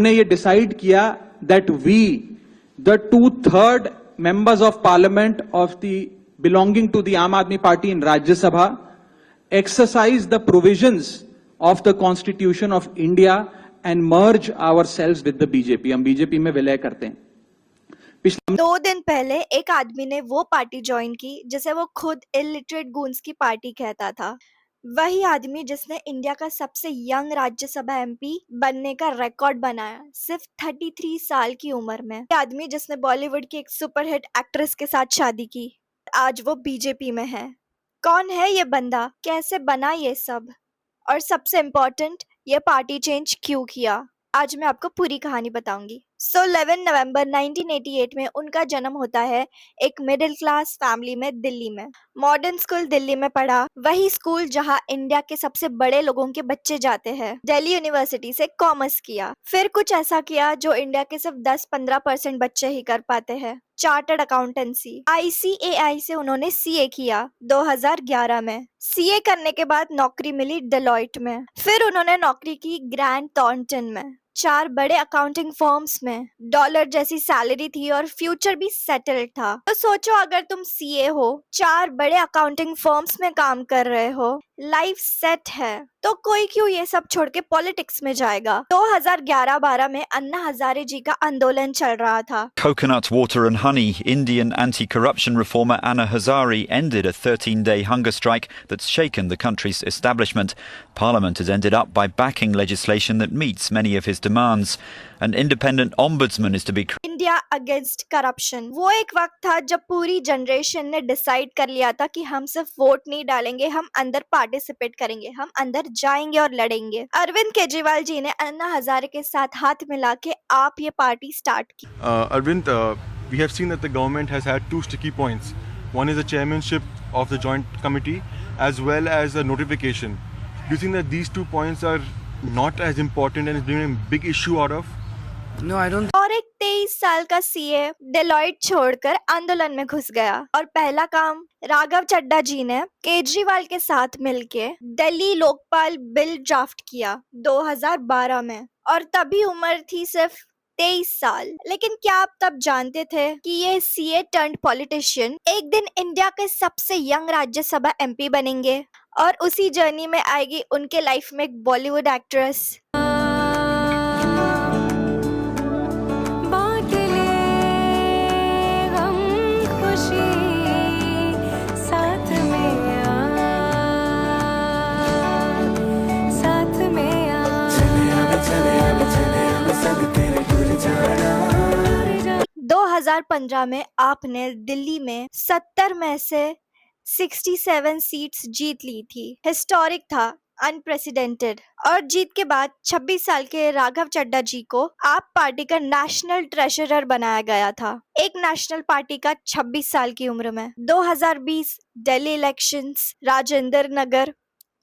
हमने ये डिसाइड किया that we the 2/3 members of parliament of the belonging to the Aam Aadmi Party in Rajya Sabha exercise the provisions of the Constitution of India and merge ourselves with the BJP. हम BJP में विलय करते हैं. 2 दिन पहले एक आदमी ने वो पार्टी ज्वाइन की जिसे वो खुद इलिटरेट गूंस की पार्टी कहता था. वही आदमी जिसने इंडिया का सबसे यंग राज्यसभा एमपी बनने का रिकॉर्ड बनाया सिर्फ 33 साल की उम्र में. ये आदमी जिसने बॉलीवुड की एक सुपरहिट एक्ट्रेस के साथ शादी की, आज वो बीजेपी में है. कौन है ये बंदा, कैसे बना ये सब, और सबसे इम्पोर्टेंट, ये पार्टी चेंज क्यों किया? आज मैं आपको पूरी कहानी बताऊंगी. 11 नवंबर 1988 में उनका जन्म होता है एक मिडिल क्लास फैमिली में दिल्ली में. मॉडर्न स्कूल दिल्ली में पढ़ा, वही स्कूल जहां इंडिया के सबसे बड़े लोगों के बच्चे जाते हैं. दिल्ली यूनिवर्सिटी से कॉमर्स किया, फिर कुछ ऐसा किया जो इंडिया के सिर्फ 10-15% बच्चे ही कर पाते हैं, चार्टर्ड अकाउंटेंसी. ICAI से उन्होंने CA किया 2011 में. CA करने के बाद नौकरी मिली डेलॉयट में, फिर उन्होंने नौकरी की ग्रैंड थॉर्नटन में. 4 बड़े अकाउंटिंग फर्म्स में डॉलर जैसी सैलरी थी और फ्यूचर भी सेटल्ड था. तो सोचो, अगर तुम CA हो, 4 बड़े अकाउंटिंग फर्म्स में काम कर रहे हो, लाइफ सेट है, तो कोई क्यों ये सब छोड़ के पॉलिटिक्स में जाएगा? 2011-12 में अन्ना हजारे जी का आंदोलन चल रहा था. Coconut water and honey, Indian anti-corruption reformer Anna Hazare ended a 13-day hunger strike that's shaken the country's establishment. Parliament has ended up by backing legislation that meets many of his demands. An independent ombudsman is to be India against corruption. वो एक वक्त था जब पूरी generation ने decide कर लिया था कि हम सिर्फ वोट नहीं डालेंगे, हम अंदर पार्टिसिपेट करेंगे, हम अंदर जाएंगे और लड़ेंगे. अरविंद केजरीवाल जी ने अन्ना हजारे के साथ हाथ मिला के आप ये पार्टी स्टार्ट की. Arvind, we have seen that the government has had 2 sticky points. One is the chairmanship of the joint committee as well as a notification. Do you think that these 2 points are not as important and is bringing a big issue out of? No, I don't. और एक 23 साल का CA Deloitte छोड़कर आंदोलन में घुस गया और पहला काम राघव चड्ढा जी ने केजरीवाल के साथ मिलके दिल्ली लोकपाल बिल ड्राफ्ट किया 2012 में, और तभी उम्र थी सिर्फ 23 साल. लेकिन क्या आप तब जानते थे कि ये CA टर्न्ड पॉलिटिशियन एक दिन इंडिया के सबसे यंग राज्यसभा MP बनेंगे, और उसी जर्नी में आएगी उनके लाइफ में एक बॉलीवुड एक्ट्रेस. दो 2015 में आपने दिल्ली में 70 में से 67 सीट्स जीत ली थी. हिस्टोरिक था, अनप्रेसिडेंटेड. और जीत के बाद 26 साल के राघव चड्ढा जी को आप पार्टी का नेशनल ट्रेजरर बनाया गया था, एक नेशनल पार्टी का 26 साल की उम्र में. 2020 दिल्ली इलेक्शंस, राजेंद्र नगर,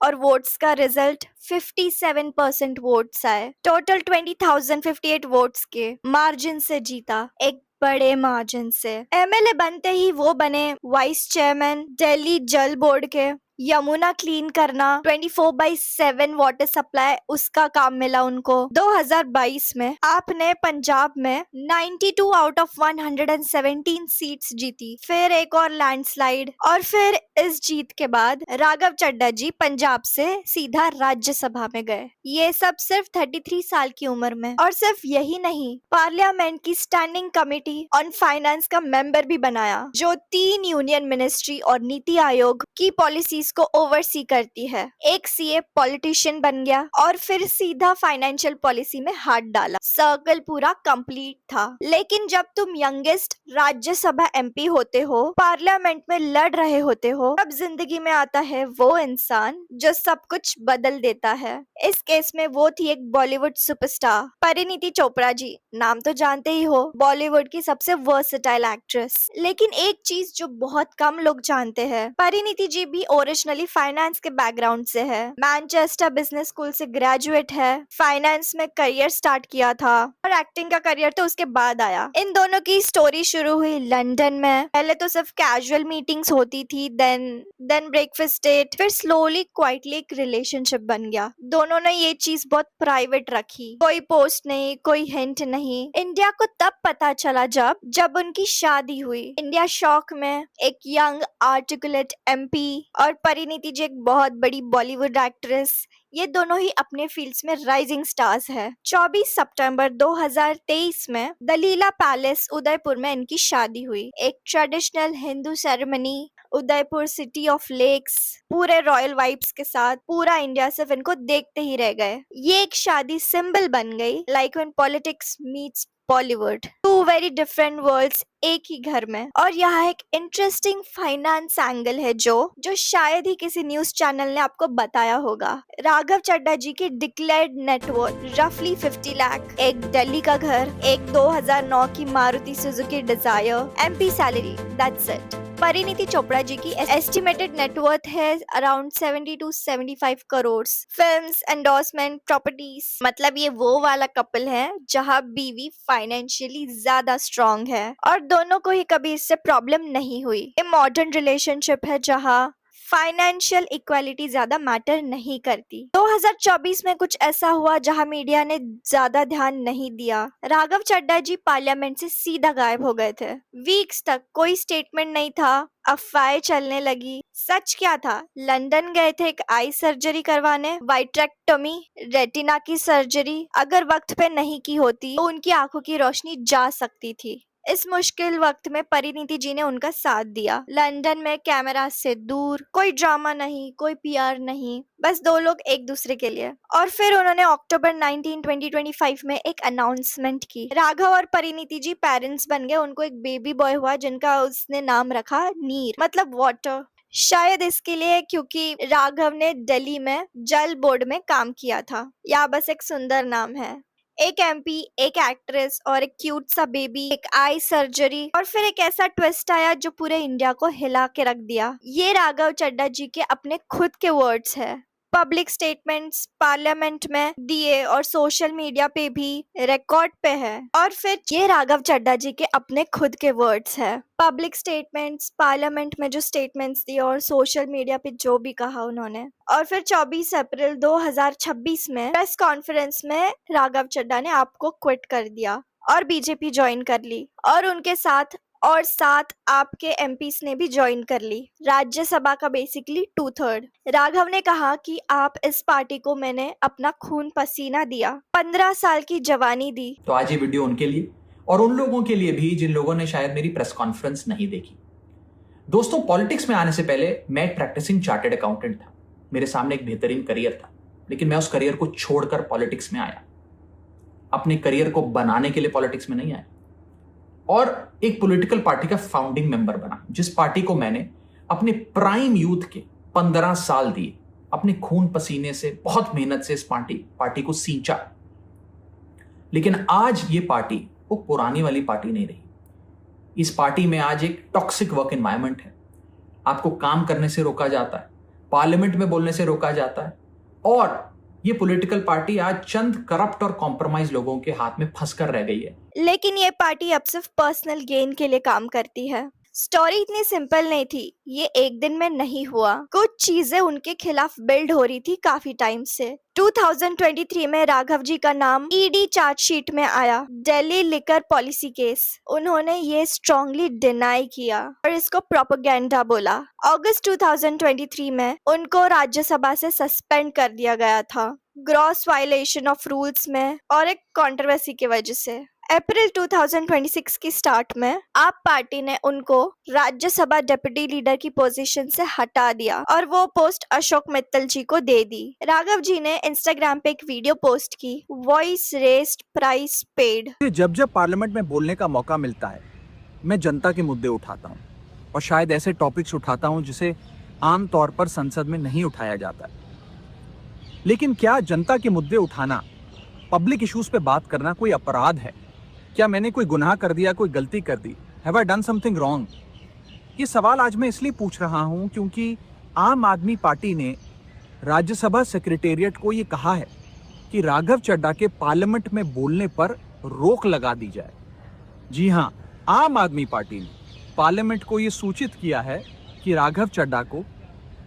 और वोट्स का रिजल्ट 57% वोट्स आए. टोटल 20,058 वोट्स के मार्जिन से जीता, एक बड़े मार्जिन से. MLA बनते ही वो बने वाइस चेयरमैन दिल्ली जल बोर्ड के. यमुना क्लीन करना, 24/7 वाटर सप्लाई, उसका काम मिला उनको. 2022 में आपने पंजाब में 92 आउट ऑफ 117 सीट्स जीती, फिर एक और लैंडस्लाइड, और फिर इस जीत के बाद राघव चड्ढा जी पंजाब से सीधा राज्यसभा में गए. ये सब सिर्फ 33 साल की उम्र में. और सिर्फ यही नहीं, पार्लियामेंट की स्टैंडिंग कमेटी ऑन फाइनेंस का मेंबर भी बनाया, जो 3 यूनियन मिनिस्ट्री और नीति आयोग की पॉलिसीज को ओवरसी करती है. एक CA पॉलिटिशियन बन गया और फिर सीधा फाइनेंशियल पॉलिसी में हाथ डाला. सर्कल पूरा कंप्लीट था. लेकिन जब तुम यंगेस्ट राज्यसभा MP होते हो, पार्लियामेंट में लड़ रहे होते हो, तब जिंदगी में आता है वो इंसान जो सब कुछ बदल देता है. इस केस में वो थी एक बॉलीवुड सुपरस्टार परिणीति चोपड़ा जी. नाम तो जानते ही हो, बॉलीवुड की सबसे वर्सेटाइल एक्ट्रेस. लेकिन एक चीज जो बहुत कम लोग जानते हैं, परिणीति जी भी ओरिजिनली फाइनेंस के बैकग्राउंड से है. मैनचेस्टर बिजनेस स्कूल से ग्रेजुएट है, फाइनेंस में करियर स्टार्ट किया था, और एक्टिंग का करियर तो उसके बाद आया. इन दोनों की स्टोरी शुरू हुई लंदन में. पहले तो सिर्फ कैजुअल मीटिंग्स होती थी, देन देन ब्रेकफास्ट डेट, फिर स्लोली क्वाइटली एक रिलेशनशिप बन गया। दोनों ने ये चीज बहुत प्राइवेट रखी, कोई पोस्ट नहीं, कोई हिंट नहीं। इंडिया को तब पता चला जब उनकी शादी हुई। इंडिया शॉक में। एक यंग आर्टिकुलेट एमपी और परिणीति जी एक बहुत बड़ी बॉलीवुड एक्ट्रेस, ये दोनों ही अपने फील्ड्स में राइजिंग स्टार्स है। 24 सितंबर 2023 में दलीला पैलेस उदयपुर में इनकी शादी हुई। एक traditional Hindu ceremony, Udaipur city of lakes, पूरे रॉयल वाइब्स के साथ। पूरा इंडिया सिर्फ इनको देखते ही रह गए। ये एक शादी सिंबल बन गई, like when politics meets Bollywood, two very different worlds एक ही घर में। और यहाँ एक इंटरेस्टिंग फाइनेंस एंगल है जो शायद ही किसी न्यूज चैनल ने आपको बताया होगा। राघव चड्ढा जी की डिक्लेयर्ड नेटवर्थ रफली 50 लाख, एक दिल्ली का घर, एक 2009 की Maruti Suzuki Dzire, MP salary, that's it. Parineeti Chopra ji की एस्टिमेटेड नेटवर्थ है around 70 to 75 crore. Films, endorsement, properties, मतलब ये वो वाला कपल है जहाँ बीवी फाइनेंशियली ज्यादा स्ट्रांग है और दोनों को ही कभी इससे प्रॉब्लम नहीं हुई। ये मॉडर्न रिलेशनशिप है जहाँ फाइनेंशियल इक्वालिटी ज्यादा मैटर नहीं करती। 2024 में कुछ ऐसा हुआ जहां मीडिया ने ज्यादा ध्यान नहीं दिया। राघव चड्ढा जी पार्लियामेंट से सीधा गायब हो गए थे। वीक्स तक कोई स्टेटमेंट नहीं था, अफवाहें चलने लगी। सच क्या था? लंदन गए थे एक आई सर्जरी करवाने, वाइट्रेक्टोमी, रेटिना की सर्जरी। अगर वक्त पे नहीं की होती तो उनकी आंखों की रोशनी जा सकती थी। इस मुश्किल वक्त में परिणीति जी ने उनका साथ दिया। लंदन में कैमरा से दूर, कोई ड्रामा नहीं, कोई पीआर नहीं, बस दो लोग एक दूसरे के लिए। और फिर उन्होंने अक्टूबर 19, 2025 में एक अनाउंसमेंट की। राघव और परिणीति जी पेरेंट्स बन गए। उनको एक बेबी बॉय हुआ जिनका उसने नाम रखा नीर, मतलब वाटर। शायद इसके लिए क्योंकि राघव ने दिल्ली में जल बोर्ड में काम किया था, या बस एक सुंदर नाम है। एक एमपी, एक एक्ट्रेस और एक क्यूट सा बेबी, एक आई सर्जरी, और फिर एक ऐसा ट्विस्ट आया जो पूरे इंडिया को हिला के रख दिया। ये राघव चड्ढा जी के अपने खुद के वर्ड्स है। पब्लिक स्टेटमेंट्स पार्लियामेंट में दिए और सोशल मीडिया पे भी रिकॉर्ड पे है। और फिर ये राघव चड्ढा जी के अपने खुद के वर्ड्स है। पब्लिक स्टेटमेंट्स, पार्लियामेंट में जो स्टेटमेंट्स दिए और सोशल मीडिया पे जो भी कहा उन्होंने। और फिर 24 अप्रैल 2026 में प्रेस कॉन्फ्रेंस में राघव चड्ढा ने आपको क्विट कर दिया और बीजेपी ज्वाइन कर ली, और उनके साथ और 7 आपके एमपीस ने भी ज्वाइन कर ली। राज्यसभा का बेसिकली 2/3। राघव ने कहा कि आप इस पार्टी को मैंने अपना खून पसीना दिया, 15 साल की जवानी दी। तो आज ये वीडियो उनके लिए और उन लोगों के लिए भी जिन लोगों ने शायद मेरी प्रेस कॉन्फ्रेंस नहीं देखी। दोस्तों, पॉलिटिक्स में आने से पहले मैं एक प्रैक्टिसिंग चार्टर्ड अकाउंटेंट था। मेरे सामने एक बेहतरीन करियर था, लेकिन मैं उस करियर को छोड़कर पॉलिटिक्स में आया। अपने करियर को बनाने के लिए पॉलिटिक्स में नहीं आया, और एक पॉलिटिकल पार्टी का फाउंडिंग मेंबर बना, जिस पार्टी को मैंने अपने प्राइम यूथ के 15 साल दिए, अपने खून पसीने से, बहुत मेहनत से इस पार्टी को सींचा। लेकिन आज ये पार्टी वो पुरानी वाली पार्टी नहीं रही। इस पार्टी में आज एक टॉक्सिक वर्क एनवायरनमेंट है। आपको काम करने से रोका जाता है, पार्लियामेंट में बोलने से रोका जाता है, और ये पॉलिटिकल पार्टी आज चंद करप्ट और कॉम्प्रोमाइज लोगों के हाथ में फंसकर रह गई है। लेकिन ये पार्टी अब सिर्फ पर्सनल गेन के लिए काम करती है। स्टोरी इतनी सिंपल नहीं थी, ये एक दिन में नहीं हुआ। कुछ चीजें उनके खिलाफ बिल्ड हो रही थी काफी टाइम से। 2023 में राघव जी का नाम ईडी चार्जशीट में आया, दिल्ली लिकर पॉलिसी केस। उन्होंने ये स्ट्रांगली डिनाई किया और इसको प्रोपेगेंडा बोला। अगस्त 2023 में उनको राज्यसभा से सस्पेंड कर दिया गया था, ग्रॉस वायलेशन ऑफ रूल्स में और एक कंट्रोवर्सी की वजह से। अप्रैल 2026 की स्टार्ट में आप पार्टी ने उनको राज्यसभा डिप्टी लीडर की पोजीशन से हटा दिया और वो पोस्ट अशोक मित्तल जी को दे दी। राघव जी ने इंस्टाग्राम पे एक वीडियो पोस्ट की, वॉइस रेस्ड प्राइस पेड। जब जब पार्लियामेंट में बोलने का मौका मिलता है, मैं जनता के मुद्दे उठाता हूँ, और शायद ऐसे टॉपिक्स उठाता हूँ जिसे आमतौर पर संसद में नहीं उठाया जाता है। लेकिन क्या जनता के मुद्दे उठाना, पब्लिक इश्यूज पे बात करना कोई अपराध है? क्या मैंने कोई गुनाह कर दिया, कोई गलती कर दी? Have I done something wrong? ये सवाल आज मैं इसलिए पूछ रहा हूं क्योंकि आम आदमी पार्टी ने राज्यसभा सेक्रेटेरिएट को ये कहा है कि राघव चड्ढा के पार्लियामेंट में बोलने पर रोक लगा दी जाए। जी हां, आम आदमी पार्टी ने पार्लियामेंट को ये सूचित किया है कि राघव चड्ढा को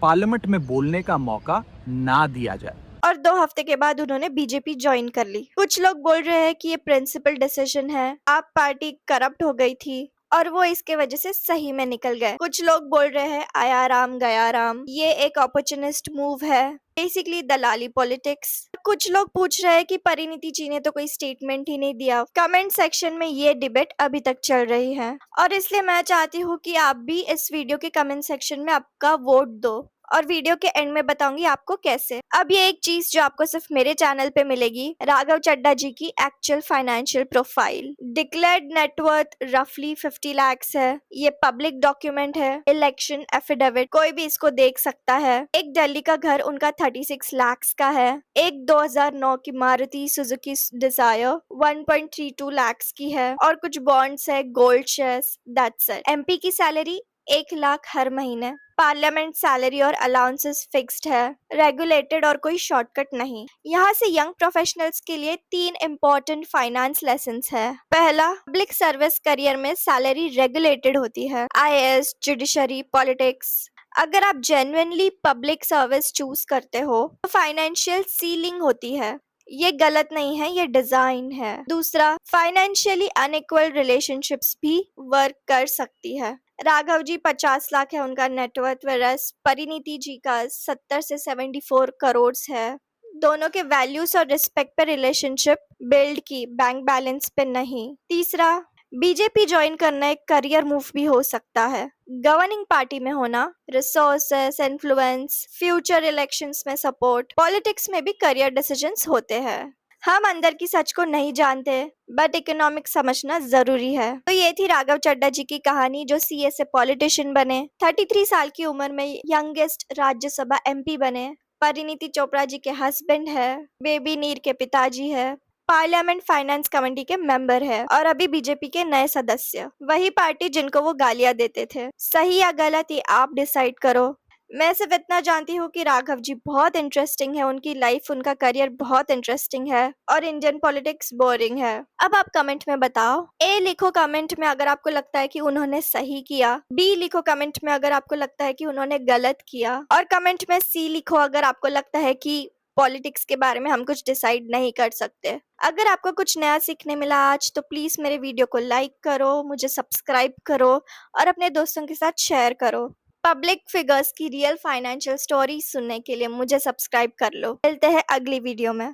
पार्लियामेंट में बोलने का मौका ना दिया जाए। और 2 हफ्ते के बाद उन्होंने बीजेपी ज्वाइन कर ली। कुछ लोग बोल रहे हैं कि ये प्रिंसिपल डिसीजन है, आप पार्टी करप्ट हो गई थी और वो इसके वजह से सही में निकल गए। कुछ लोग बोल रहे हैं आया राम गया राम, ये एक अपॉर्चुनिस्ट मूव है, बेसिकली दलाली पॉलिटिक्स। कुछ लोग पूछ रहे हैं कि परिणीति जी ने तो कोई स्टेटमेंट ही नहीं दिया। कमेंट सेक्शन में ये डिबेट अभी तक चल रही है और इसलिए मैं चाहती हूँ कि आप भी इस वीडियो के कमेंट सेक्शन में आपका वोट दो और वीडियो के एंड में बताऊंगी आपको कैसे। अब ये एक चीज जो आपको सिर्फ मेरे चैनल पे मिलेगी, राघव चड्ढा जी की actual financial profile. Declared net worth रफली 50 lakhs है, ये पब्लिक डॉक्यूमेंट है, इलेक्शन एफिडेविट, कोई भी इसको देख सकता है। एक दिल्ली का घर उनका 36 lakhs का है। एक 2009 की मारुति सुजुकी डिजायर 1.32 lakhs की है और कुछ बॉन्ड्स है, gold shares, that's it. MP की सैलरी 1 लाख हर महीने। पार्लियामेंट सैलरी और अलाउंसेस फिक्स्ड है, रेगुलेटेड और कोई शॉर्टकट नहीं। यहाँ से यंग प्रोफेशनल्स के लिए 3 इम्पोर्टेंट फाइनेंस लेसन्स है। पहला, पब्लिक सर्विस करियर में सैलरी रेगुलेटेड होती है, आईएएस, जुडिशरी, पॉलिटिक्स। अगर आप जेन्युइनली पब्लिक सर्विस चूज करते हो तो फाइनेंशियल सीलिंग होती है, ये गलत नहीं है, ये डिजाइन है। दूसरा, फाइनेंशियली अनइक्वल रिलेशनशिप्स भी वर्क कर सकती है। राघव जी 50 लाख है उनका नेटवर्थ, वेरस परिणीति जी का 70 से 74 करोड़ है। दोनों के वैल्यूज और रिस्पेक्ट पे रिलेशनशिप बिल्ड की, बैंक बैलेंस पे नहीं। तीसरा, बीजेपी ज्वाइन करना एक करियर मूव भी हो सकता है। गवर्निंग पार्टी में होना, रिसोर्सेस, इन्फ्लुएंस, फ्यूचर इलेक्शंस में सपोर्ट, पॉलिटिक्स में भी करियर डिसीजंस होते हैं। हम अंदर की सच को नहीं जानते, बट इकोनॉमिक समझना जरूरी है। तो ये थी राघव चड्ढा जी की कहानी जो सीए से पॉलिटिशियन बने, 33 साल की उम्र में यंगेस्ट राज्यसभा एमपी बने, परिणीति चोपड़ा जी के हस्बैंड है, बेबी नीर के पिताजी है, पार्लियामेंट फाइनेंस कमेटी के मेंबर है और अभी बीजेपी के नए सदस्य। वही पार्टी जिनको वो गालियां देते थे। सही या गलत ये आप डिसाइड करो। मैं सिर्फ इतना जानती हूँ कि राघव जी बहुत इंटरेस्टिंग है, उनकी लाइफ, उनका करियर बहुत इंटरेस्टिंग है और इंडियन पॉलिटिक्स बोरिंग है। अब आप कमेंट में बताओ। ए लिखो कमेंट में अगर आपको लगता है कि उन्होंने सही किया, बी लिखो कमेंट में अगर आपको लगता है कि उन्होंने गलत किया और कमेंट में सी लिखो अगर आपको लगता है कि पॉलिटिक्स के बारे में हम कुछ डिसाइड नहीं कर सकते। अगर आपको कुछ नया सीखने मिला आज तो प्लीज मेरे वीडियो को लाइक करो, मुझे सब्सक्राइब करो और अपने दोस्तों के साथ शेयर करो। पब्लिक फिगर्स की रियल फाइनेंशियल स्टोरी सुनने के लिए मुझे सब्सक्राइब कर लो। मिलते हैं अगली वीडियो में।